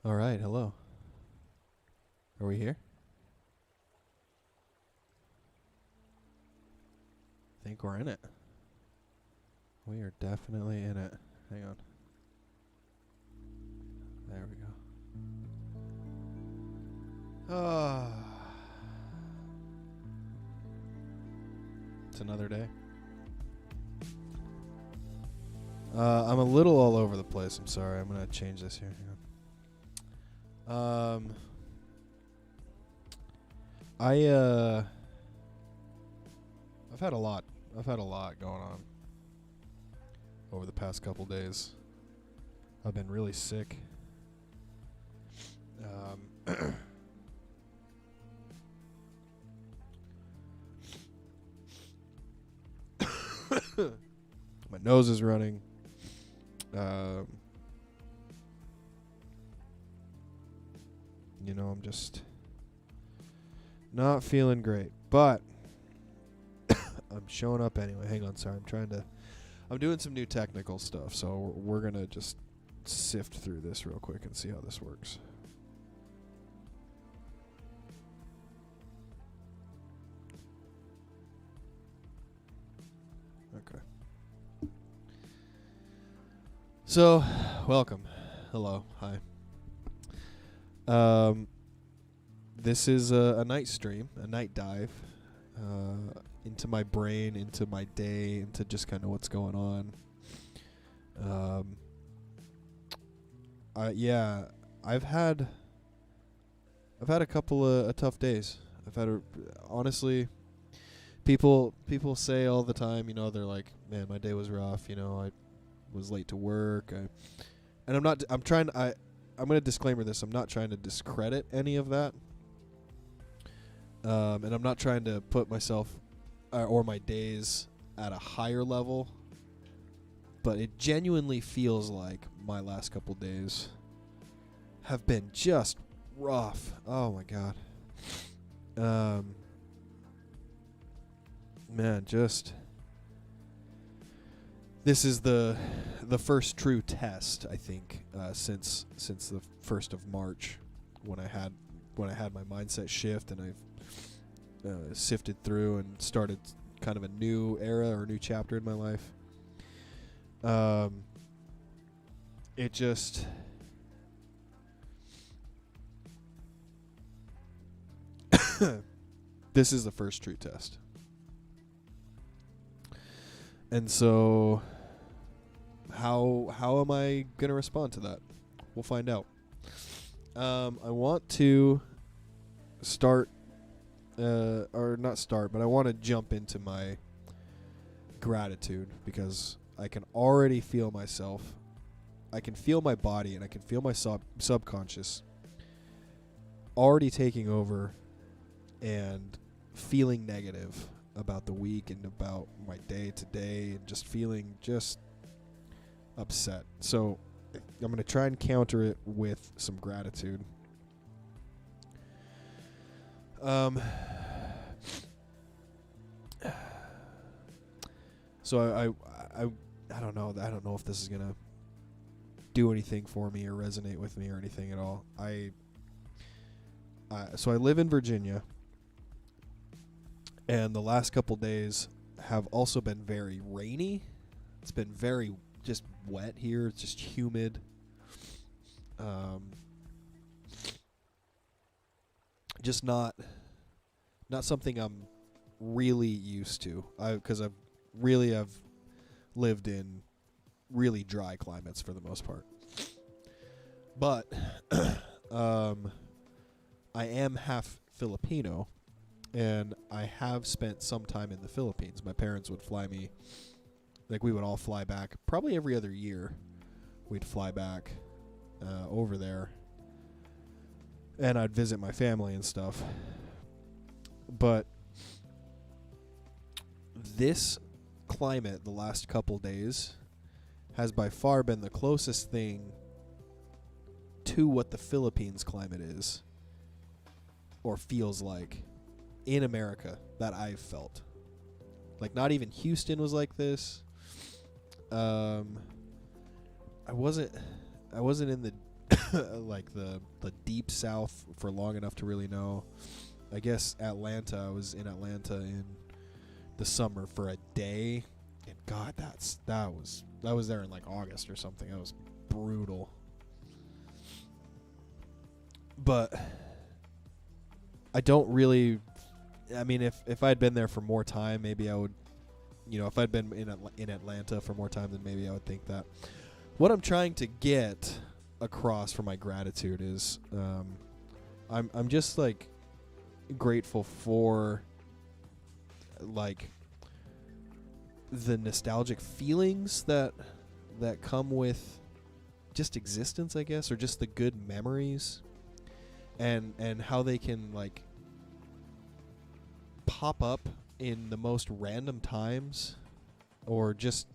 All right, hello. Are we here? I think we're in it. We are definitely in it. Hang on. There we go. It's another day. I'm a little all over the place. I'm sorry. I'm going to change this here. Hang on. I've had a lot. I've had a lot going on over the past couple days. I've been really sick. My nose is running. I'm just not feeling great, but I'm showing up anyway. Hang on, sorry. I'm doing some new technical stuff, so we're going to just sift through this real quick and see how this works. Okay. So, welcome. Hello. Hi. This is a night stream, a night dive into my brain, into my day, into just kind of what's going on. I've had a couple of tough days. Honestly, people say all the time, they're like, man, my day was rough. I was late to work. I'm going to disclaimer this. I'm not trying to discredit any of that. And I'm not trying to put myself or my days at a higher level, but it genuinely feels like my last couple days have been just rough. Oh my God. Man, this is the first true test, I think, since the 1st of March when I had my mindset shift and I've sifted through and started kind of a new era or new chapter in my life. This is the first true test. And so how am I going to respond to that? We'll find out. I want to start but I want to jump into my gratitude because I can already feel myself. I can feel my body and I can feel my subconscious already taking over and feeling negative about the week and about my day to day and just feeling upset. So I'm going to try and counter it with some gratitude. So I don't know. I don't know if this is gonna do anything for me or resonate with me or anything at all. So I live in Virginia, and the last couple days have also been very rainy. It's been very just wet here. It's just humid. Just not something I'm really used to. Because I've lived in really dry climates for the most part. But I am half Filipino, and I have spent some time in the Philippines. My parents would fly me, we would all fly back probably every other year. We'd fly back over there, and I'd visit my family and stuff. But this climate the last couple days has by far been the closest thing to what the Philippines climate is or feels like in America that I've felt. Not even Houston was like this. I wasn't in the like the deep south for long enough to really know. I guess Atlanta. I was in Atlanta in the summer for a day, and God, that was there in like August or something. That was brutal. But I don't really. I mean, if I'd been there for more time, maybe I would. If I'd been in Atlanta for more time, then maybe I would think that. What I'm trying to get across for my gratitude is, I'm just like grateful for like the nostalgic feelings that come with just existence, I guess, or just the good memories, and how they can like pop up in the most random times, or just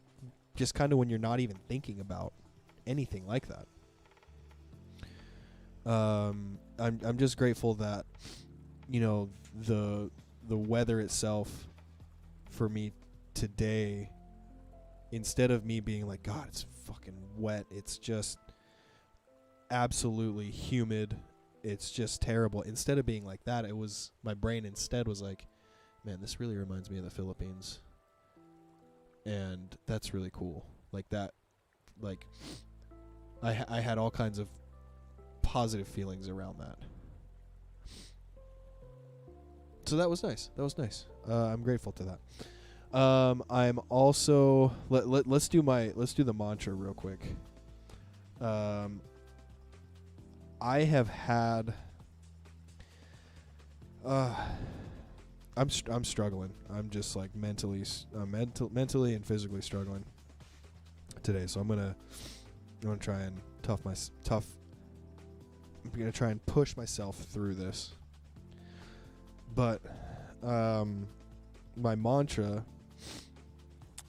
kind of when you're not even thinking about anything like that. I'm just grateful that the weather itself for me today, instead of me being like, God, it's fucking wet, it's just absolutely humid, it's just terrible. Instead of being like that, it was, my brain instead was like, man, this really reminds me of the Philippines. And that's really cool. Like that, like I had all kinds of positive feelings around that. So that was nice. I'm grateful to that. I'm also let's do the mantra real quick. I have had I'm struggling. I'm just like mentally and physically struggling today. So I'm gonna try and I'm gonna try and push myself through this. But my mantra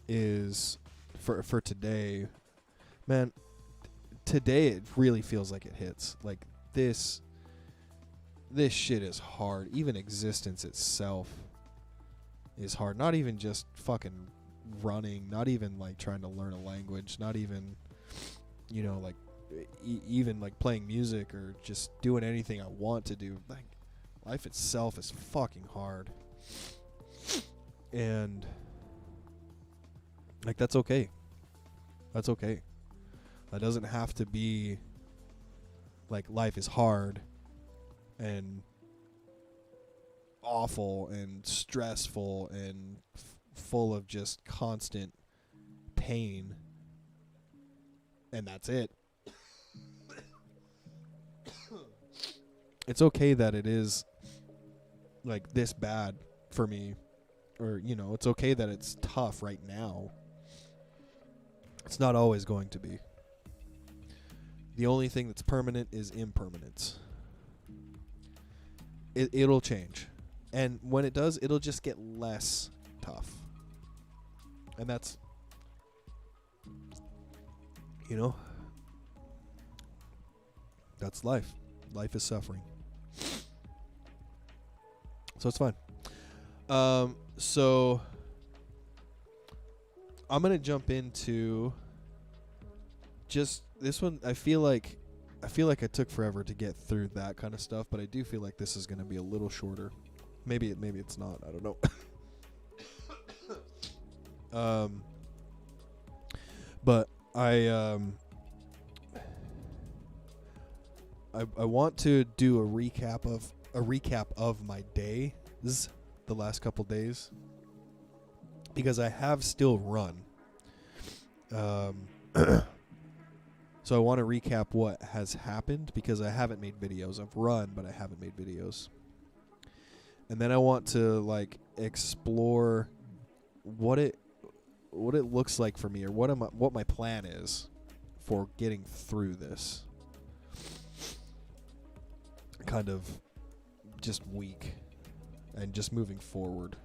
is for today, man. Today it really feels like it hits. Like this shit is hard. Even existence itself is hard. Not even just fucking running. Not even like trying to learn a language. Not even, like even like playing music or just doing anything I want to do. Like life itself is fucking hard. And like that's okay. That's okay. That doesn't have to be like life is hard and awful and stressful and full of just constant pain, and that's it. It's okay that it is like this bad for me, or it's okay that it's tough right now. It's not always going to be. The only thing that's permanent is impermanence. It'll change. And when it does, it'll just get less tough. And that's, that's life. Life is suffering. So it's fine. So I'm going to jump into just this one. I feel like I took forever to get through that kind of stuff, but I do feel like this is going to be a little shorter. Maybe it's not. I don't know. But I want to do a recap of my days, the last couple days, because I have still run. So I want to recap what has happened, because I haven't made videos. I've run, but I haven't made videos. And then I want to like explore what it looks like for me, or what my plan is for getting through this kind of just week and just moving forward.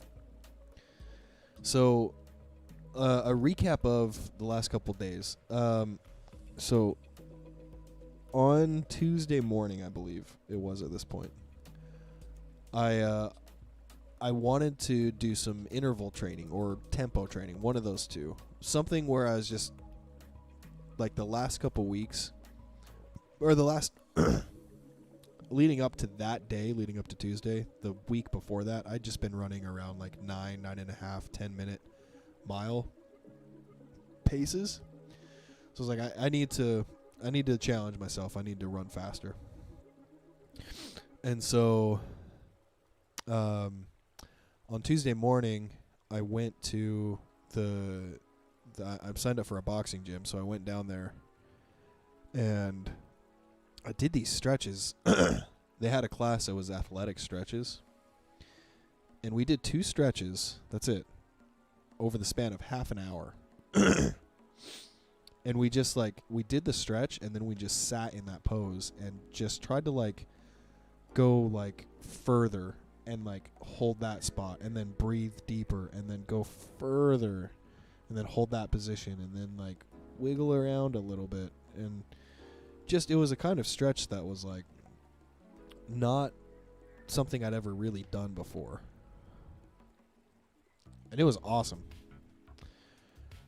So a recap of the last couple days. So on Tuesday morning, I believe it was at this point, I wanted to do some interval training or tempo training, one of those two. Something where I was just like, the last couple weeks or the last leading up to that day, leading up to Tuesday, the week before that, I'd just been running around like 9.5, 10-minute mile paces. So I was like, I need to challenge myself. I need to run faster. And so on Tuesday morning, I went to I'm signed up for a boxing gym, so I went down there and I did these stretches. They had a class that was athletic stretches. And we did 2 stretches, that's it, over the span of half an hour. And we just we did the stretch and then we just sat in that pose and just tried to go further and hold that spot and then breathe deeper and then go further and then hold that position and then wiggle around a little bit. And just, it was a kind of stretch that was not something I'd ever really done before. And it was awesome.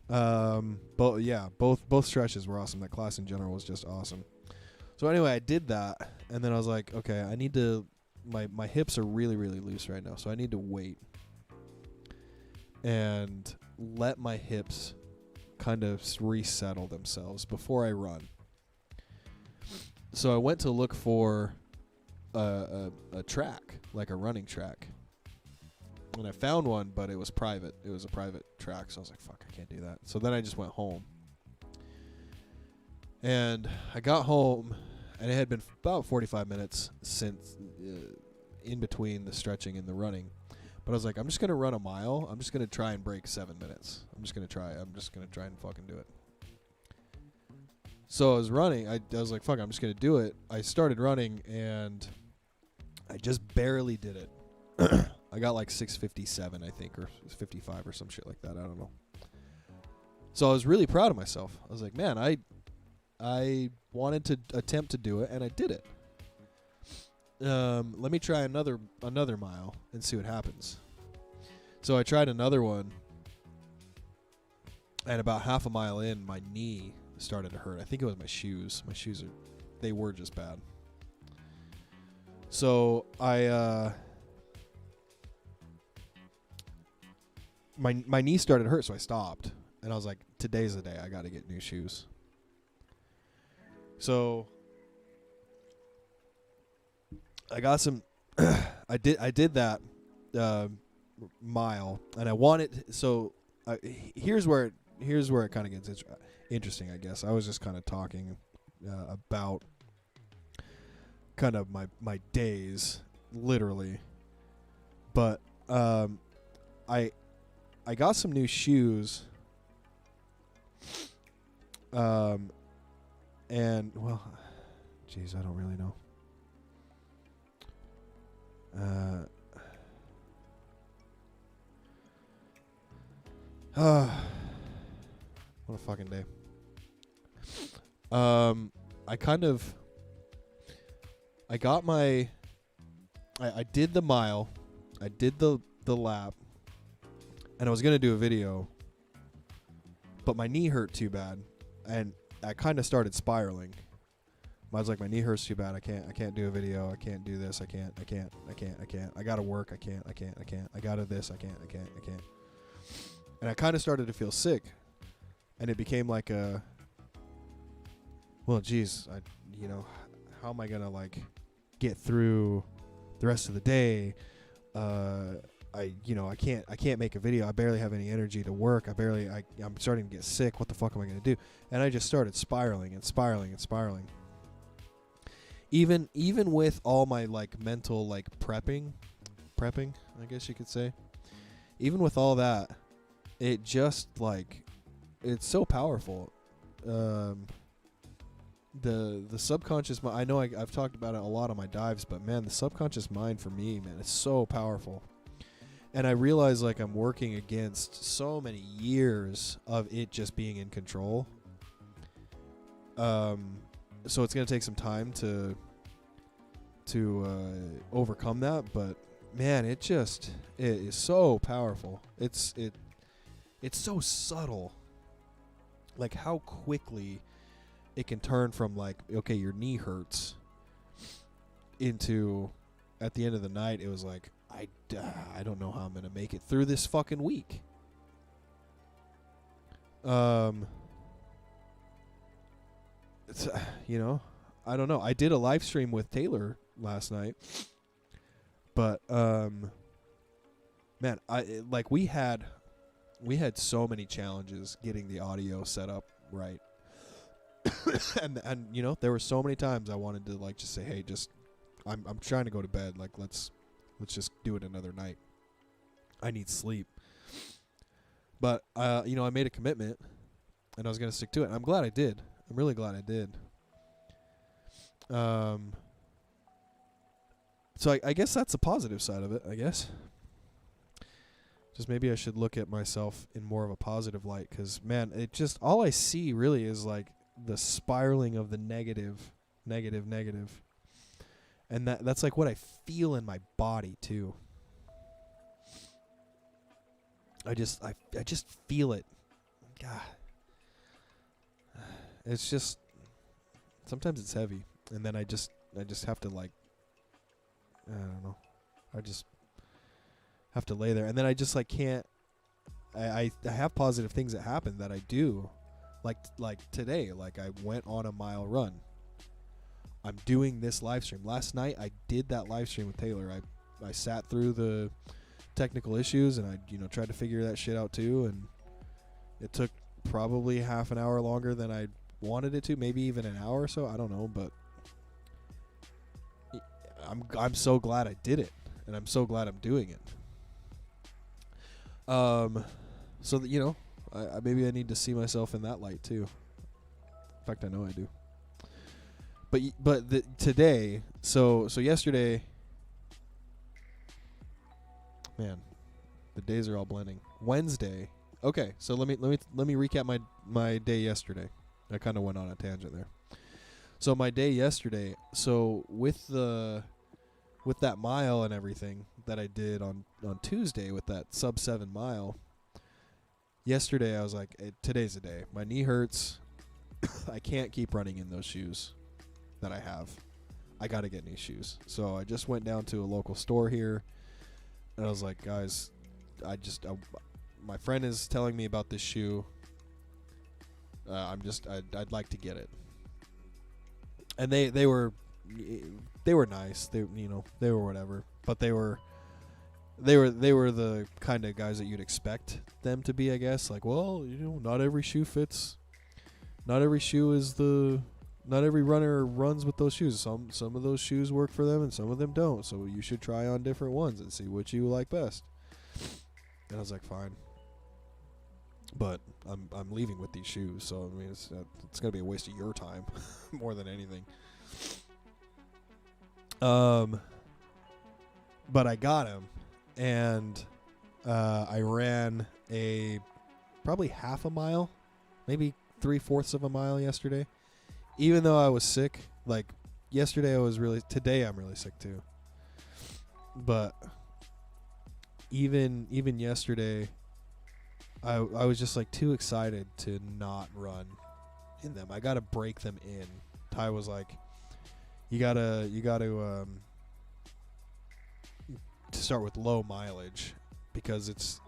Both stretches were awesome. That class in general was just awesome. So anyway, I did that, and then I was like, okay, I need to, my hips are really, really loose right now, so I need to wait and let my hips kind of resettle themselves before I run. So I went to look for a track, like a running track. And I found one, but it was private. It was a private track, so I was like, fuck, I can't do that. So then I just went home. And I got home, and it had been about 45 minutes since in between the stretching and the running. But I was like, I'm just going to run a mile. I'm just going to try and break 7 minutes. I'm just going to try and fucking do it. So I was running. I was like, fuck, I'm just going to do it. I started running, and I just barely did it. I got 6:57, I think, or 55 or some shit like that. I don't know. So I was really proud of myself. I was like, man, I wanted to attempt to do it, and I did it. Let me try another mile and see what happens. So I tried another one, and about half a mile in, my knee started to hurt. I think it was my shoes. My shoes they were just bad. So my knee started to hurt, so I stopped. And I was like, today's the day. I got to get new shoes. So I got some I did that mile, and I wanted, so here's where it kind of gets interesting, I guess. I was just kind of talking about kind of my days, literally. But I got some new shoes, and, well, geez, I don't really know. What a fucking day. I did the mile, I did the lap, and I was going to do a video, but my knee hurt too bad, and I kind of started spiraling. I was like, my knee hurts too bad. I can't do a video. I can't do this. I can't. I gotta work. I can't. I gotta this. I can't. And I kind of started to feel sick, and it became like well, geez, how am I gonna get through the rest of the day? I can't make a video. I barely have any energy to work. I'm starting to get sick. What the fuck am I gonna do? And I just started spiraling. Even with all my mental prepping, I guess you could say. Even with all that, it just it's so powerful. The subconscious mind. I know I've talked about it a lot on my dives, but man, the subconscious mind for me, man, is so powerful. And I realize I'm working against so many years of it just being in control. So it's gonna take some time to overcome that, but man, it is so powerful. It's so subtle, how quickly it can turn from like, okay, your knee hurts, into at the end of the night it was like, I don't know how I'm gonna make it through this fucking week. It's, you know, I don't know. I did a live stream with Taylor last night, but man, we had so many challenges getting the audio set up right. and you know, there were so many times I wanted to like just say, hey, just I'm trying to go to bed, like let's just do it another night. I need sleep. But you know, I made a commitment and I was going to stick to it. And I'm glad I did. I'm really glad I did. So I guess that's the positive side of it, I guess. Just maybe I should look at myself in more of a positive light, cuz man, it just, all I see really is like the spiraling of the negative. And that's like what I feel in my body too. I just feel it. God. It's just, sometimes it's heavy, and then I just have to like, I don't know. I just have to lay there, and then I just like can't. I have positive things that happen that I do, like today. Like I went on a mile run. I'm doing this live stream. Last night I did that live stream with Taylor. I sat through the technical issues and I tried to figure that shit out too, and it took probably half an hour longer than I wanted it to, maybe even an hour or so, I don't know, but I'm so glad I did it, and I'm so glad I'm doing it. So that, you know, I maybe I need to see myself in that light too. In fact, I know I do. But today, so yesterday, man, the days are all blending. Wednesday. Okay, so let me recap my day yesterday. I kind of went on a tangent there. So my day yesterday, so with that mile and everything that I did on Tuesday with that sub 7 mile, yesterday I was like, today's the day. My knee hurts. I can't keep running in those shoes that I have. I got to get new shoes. So I just went down to a local store here, and I was like, guys, my friend is telling me about this shoe. I'd like to get it. And they were nice. They were whatever, but they were the kind of guys that you'd expect them to be, I guess. Like, well, not every shoe fits. Not every runner runs with those shoes. Some of those shoes work for them and some of them don't. So you should try on different ones and see what you like best. And I was like, fine. But I'm leaving with these shoes, so I mean it's gonna be a waste of your time more than anything. But I got him, and I ran probably half a mile, maybe 3/4 of a mile yesterday. Even though I was sick, like yesterday today I'm really sick too. But even yesterday, I was just like too excited to not run in them. I gotta break them in. Ty was like, you gotta start with low mileage, because it's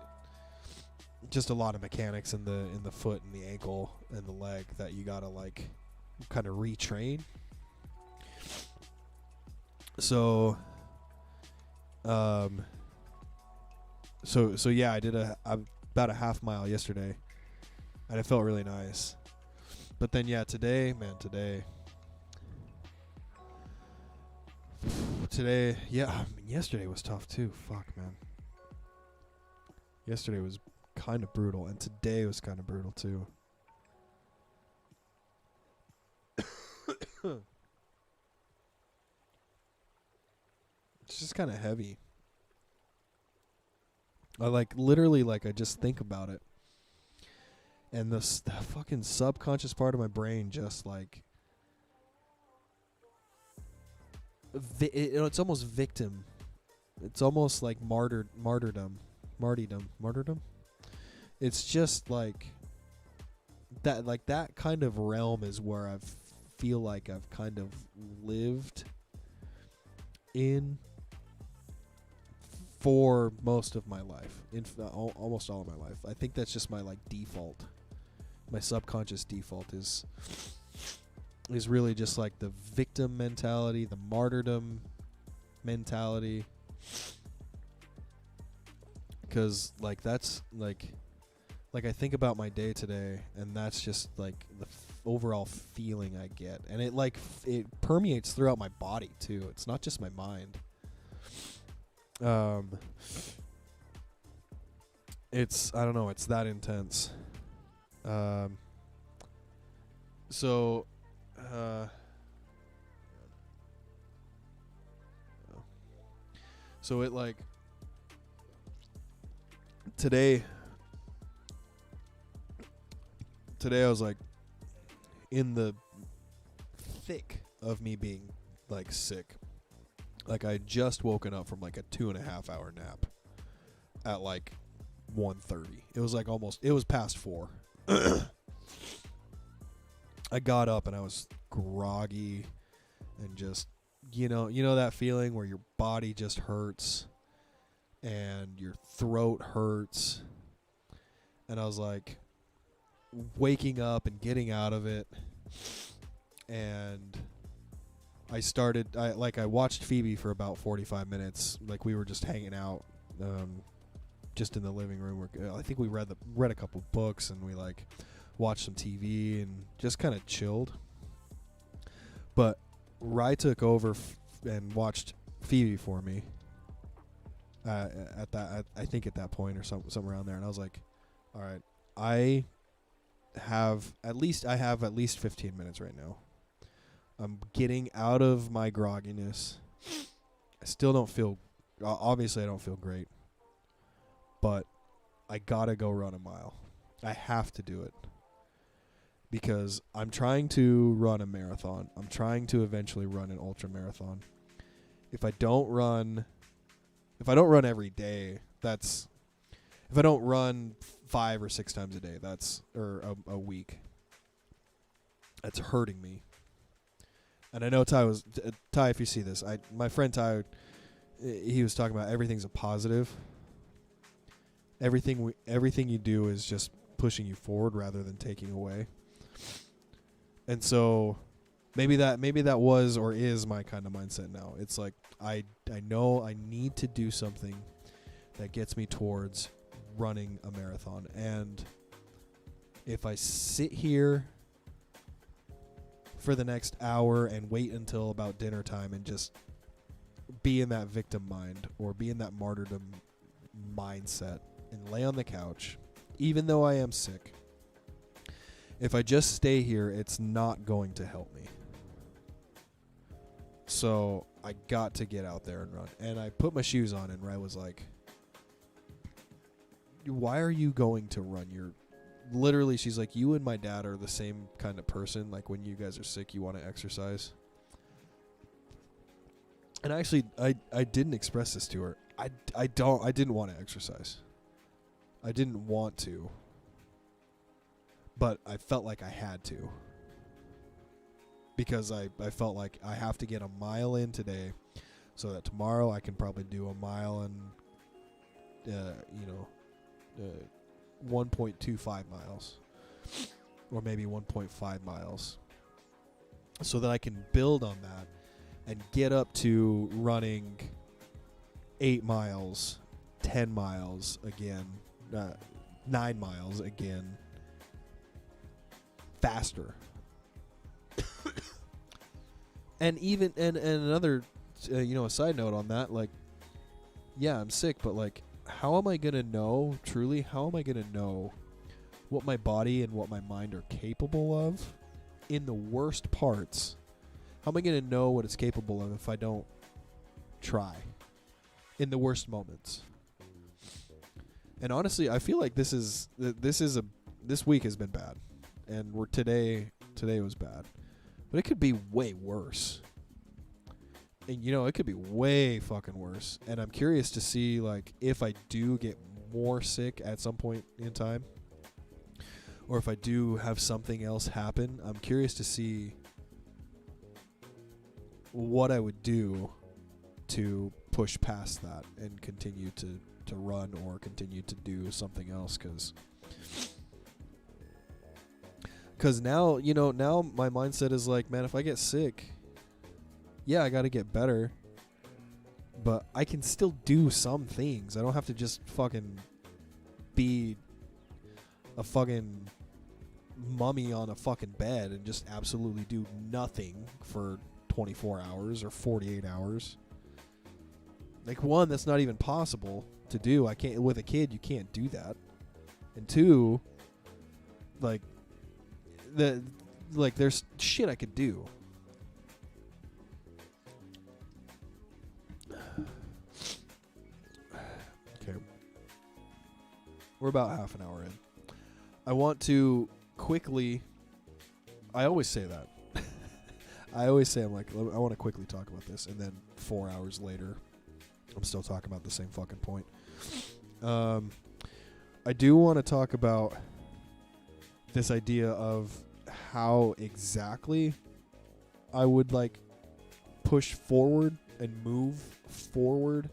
just a lot of mechanics in the foot and the ankle and the leg that you gotta like kind of retrain. So so yeah, I did about a half mile yesterday, and it felt really nice. But then yeah, today, yeah, I mean, yesterday was tough too. Fuck, man. Yesterday was kind of brutal, and today was kind of brutal too. It's just kind of heavy. I I just think about it, and the fucking subconscious part of my brain just like it's almost victim. It's almost like martyrdom. It's just like that kind of realm is where I feel like I've kind of lived in for most of my life, almost all of my life. I think that's just my like default. My subconscious default is really just like the victim mentality, the martyrdom mentality. Because like that's like I think about my day today, and that's just like the overall feeling I get, and it like it permeates throughout my body too. It's not just my mind. It's I don't know. It's that intense. So it like today I was like in the thick of me being like sick. Like I had just woken up from like a 2.5 hour nap at like 1:30. It was like it was past 4. I got up and I was groggy and just, you know that feeling where your body just hurts and your throat hurts. And I was like waking up and getting out of it. And I watched Phoebe for about 45 minutes. Like we were just hanging out, just in the living room. I think we read a couple books, and we like watched some TV and just kind of chilled. But Rye took over and watched Phoebe for me. I think at that point or something around there, and I was like, all right, I have at least 15 minutes right now. I'm getting out of my grogginess. I still don't feel, obviously I don't feel great, but I gotta go run a mile. I have to do it because I'm trying to run a marathon. I'm trying to eventually run an ultra marathon. If I don't run every day, if I don't run 5 or 6 times a day, a week, that's hurting me. And I know Ty, if you see this, my friend Ty, he was talking about everything's a positive. Everything you do is just pushing you forward rather than taking away. And so maybe that was or is my kind of mindset now. It's like I know I need to do something that gets me towards running a marathon. And if I sit here for the next hour and wait until about dinner time and just be in that victim mind or be in that martyrdom mindset and lay on the couch, even though I am sick, if I just stay here, it's not going to help me. So I got to get out there and run. And I put my shoes on, and Ray was like, why are you going to run? Literally, she's like, you and my dad are the same kind of person. Like when you guys are sick, you want to exercise. And actually, I didn't express this to her. I didn't want to exercise. I didn't want to. But I felt like I had to. Because I felt like I have to get a mile in today so that tomorrow I can probably do a mile and, 1.25 miles or maybe 1.5 miles so that I can build on that and get up to running 8 miles, 10 miles again, 9 miles again faster. And even and another a side note on that, like, yeah, I'm sick, but like, how am I going to know, truly, how am I going to know what my body and what my mind are capable of in the worst parts? How am I going to know what it's capable of if I don't try in the worst moments? And honestly, I feel like this week has been bad. And today was bad. But it could be way worse. And, it could be way fucking worse. And I'm curious to see, like, if I do get more sick at some point in time, or if I do have something else happen, I'm curious to see what I would do to push past that and continue to run or continue to do something else, because now, now my mindset is like, man, if I get sick, yeah, I got to get better, but I can still do some things. I don't have to just fucking be a fucking mummy on a fucking bed and just absolutely do nothing for 24 hours or 48 hours. Like, one, that's not even possible to do. I can't, with a kid, you can't do that. And two, like, there's shit I could do. Okay. We're about half an hour in. I want to quickly, I always say that. I always say, I'm like, I want to quickly talk about this, and then 4 hours later, I'm still talking about the same fucking point. I do want to talk about this idea of how exactly I would like push forward and move forward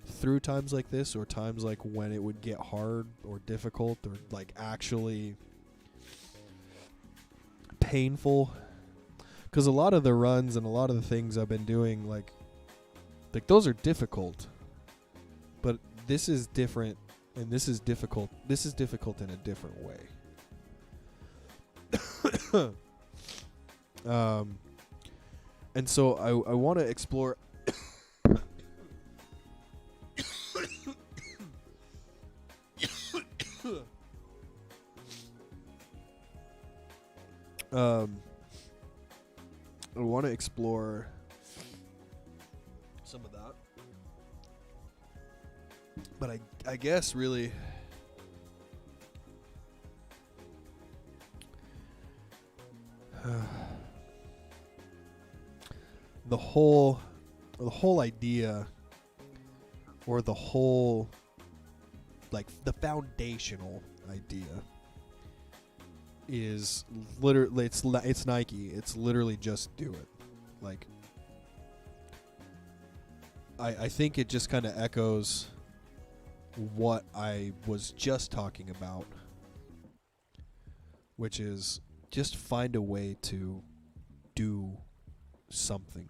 through times like this, or times like when it would get hard or difficult or like actually painful. Because a lot of the runs and a lot of the things I've been doing, like those are difficult, but this is different, and this is difficult. This is difficult in a different way. And so I want to explore. I want to explore some of that, but I guess really the whole idea, or the whole, like, the foundational idea is literally, it's Nike. It's literally just do it. Like, I think it just kind of echoes what I was just talking about, which is just find a way to do something.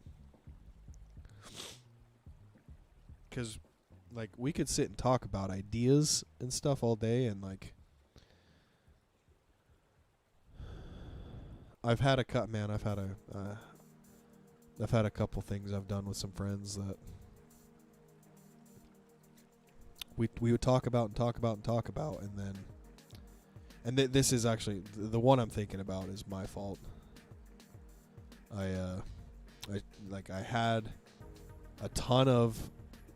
Because, like, we could sit and talk about ideas and stuff all day, and, like, I've had a couple things I've done with some friends that we would talk about, and then this is actually the one I'm thinking about is my fault. I had a ton of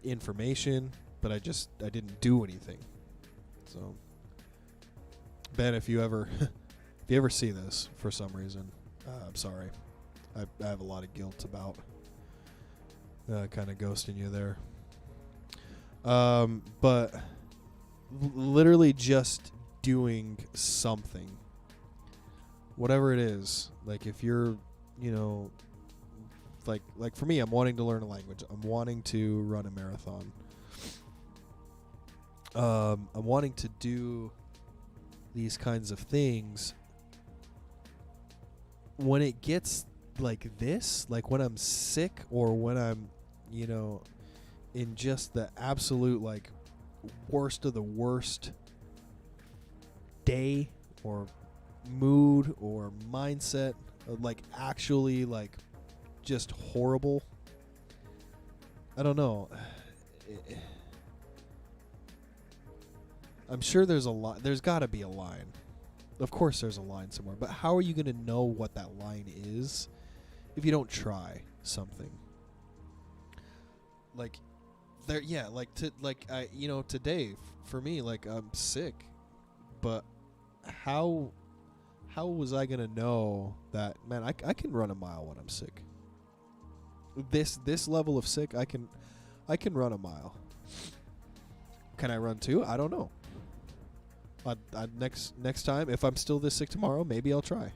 information, but I didn't do anything. So, Ben, if you ever see this for some reason, I'm sorry. I have a lot of guilt about kind of ghosting you there. But literally just doing something, whatever it is. Like, if you're, like for me, I'm wanting to learn a language. I'm wanting to run a marathon. I'm wanting to do these kinds of things. When it gets like this, like when I'm sick, or when I'm, in just the absolute, like, worst of the worst day or mood or mindset, like, actually, like, just horrible. I don't know. I'm sure there's got to be a line. Of course there's a line somewhere, but how are you going to know what that line is if you don't try something? Like, today for me, like, I'm sick, but how was I going to know that, man, I can run a mile when I'm sick? This level of sick, I can run a mile. Can I run 2? I don't know. Next time, if I'm still this sick tomorrow, maybe I'll try.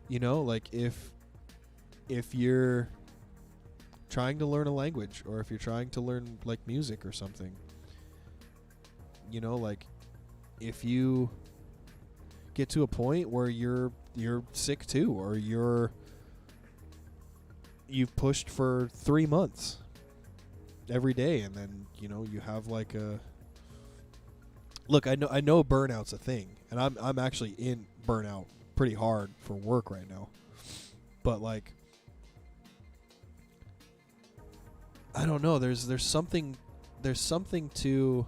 You know, like if you're trying to learn a language, or if you're trying to learn like music or something, you know, like if you get to a point where you're sick too, or you've pushed for 3 months every day, and then, you know, you have like a look, I know burnout's a thing, and I'm actually in burnout pretty hard for work right now. But like, I don't know, there's something to,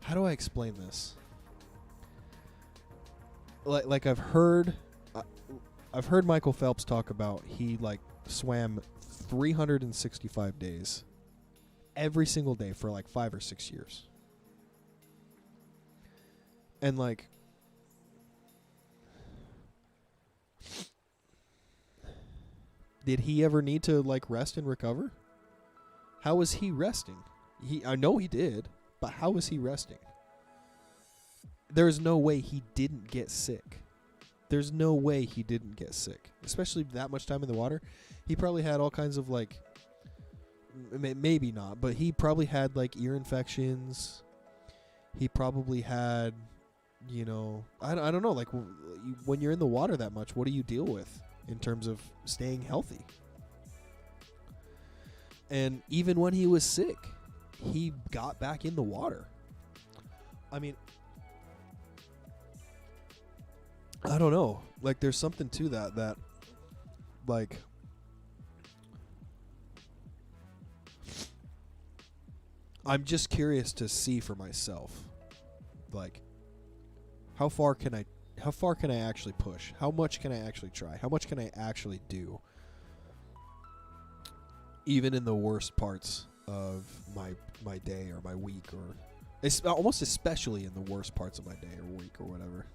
how do I explain this? Like I've heard Michael Phelps talk about, he like swam 365 days every single day for like 5 or 6 years. And like, did he ever need to like rest and recover? How was he resting? I know he did, but how was he resting? There's no way he didn't get sick. There's no way he didn't get sick, especially that much time in the water. He probably had all kinds of like, maybe not, but he probably had like ear infections. He probably had, you know, I don't know, like when you're in the water that much, what do you deal with in terms of staying healthy? And even when he was sick, he got back in the water. I mean, I don't know. Like, there's something to that, like, I'm just curious to see for myself, like, how far can I actually push? How much can I actually try? How much can I actually do? Even in the worst parts of my day or my week, or almost especially in the worst parts of my day or week or whatever.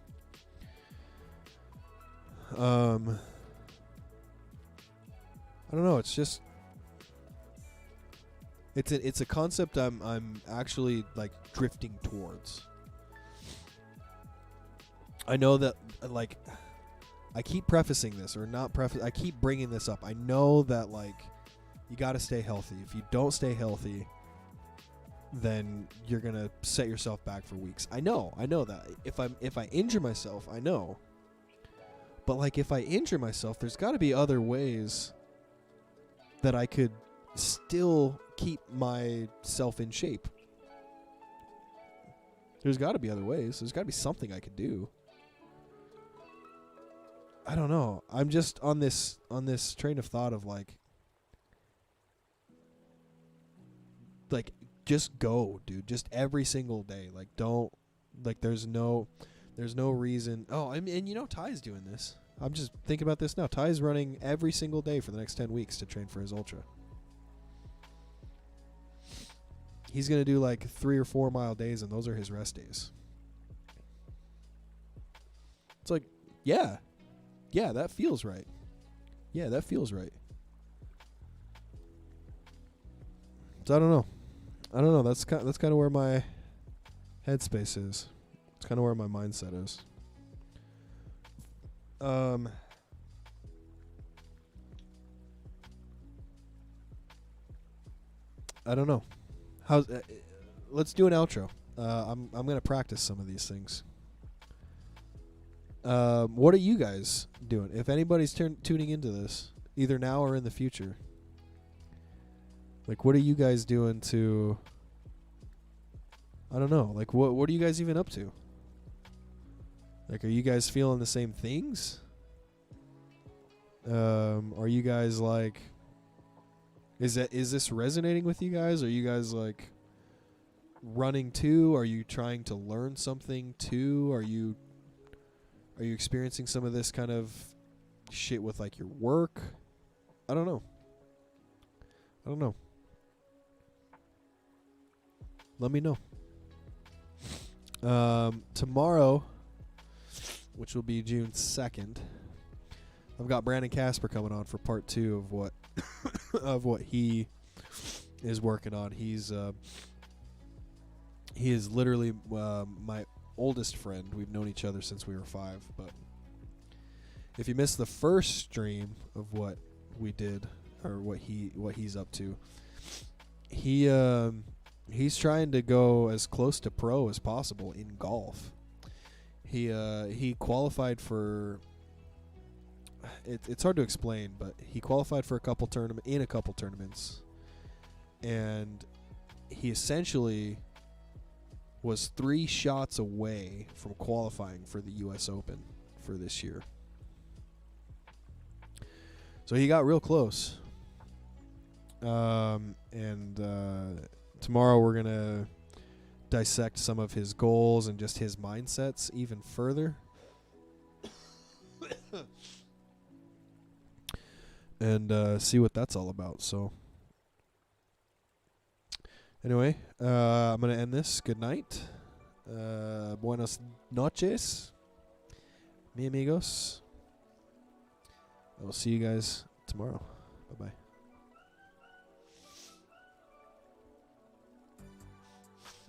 I don't know. It's just, it's a concept I'm actually like drifting towards. I know that, like, I keep prefacing this, or not I keep bringing this up. I know that, like, you got to stay healthy. If you don't stay healthy, then you're going to set yourself back for weeks. I know that. If I injure myself, I know. But like, if I injure myself, there's got to be other ways that I could still keep myself in shape. There's got to be other ways. There's got to be something I could do. I don't know. I'm just on this train of thought of like just go, dude. Just every single day. Like, don't, like, there's no reason. Oh, and you know, Ty's doing this. I'm just thinking about this now. Ty's running every single day for the next 10 weeks to train for his ultra. He's going to do like 3 or 4 mile days, and those are his rest days. It's like, yeah, that feels right. Yeah, that feels right. So I don't know. That's kind of where my headspace is. It's kind of where my mindset is. I don't know. Let's do an outro. I'm gonna practice some of these things. What are you guys doing? If anybody's tuning into this, either now or in the future, like, what are you guys doing to, I don't know, like, what are you guys even up to? Like, are you guys feeling the same things? Are you guys like, is this resonating with you guys? Are you guys like running too? Are you trying to learn something too? Are you experiencing some of this kind of shit with like your work? I don't know. Let me know. Tomorrow, which will be June 2nd, I've got Brandon Casper coming on for part 2 of what of what he is working on. He is literally my oldest friend. We've known each other since we were 5. But if you missed the first stream of what we did, or what he's up to, he's trying to go as close to pro as possible in golf. He qualified for. It's hard to explain, but he qualified for a couple tournaments, and he essentially was 3 shots away from qualifying for the U.S. Open for this year. So he got real close. And tomorrow we're going to dissect some of his goals and just his mindsets even further. And see what that's all about. So anyway, I'm going to end this. Good night. Buenas noches, mi amigos. I will see you guys tomorrow. Bye-bye.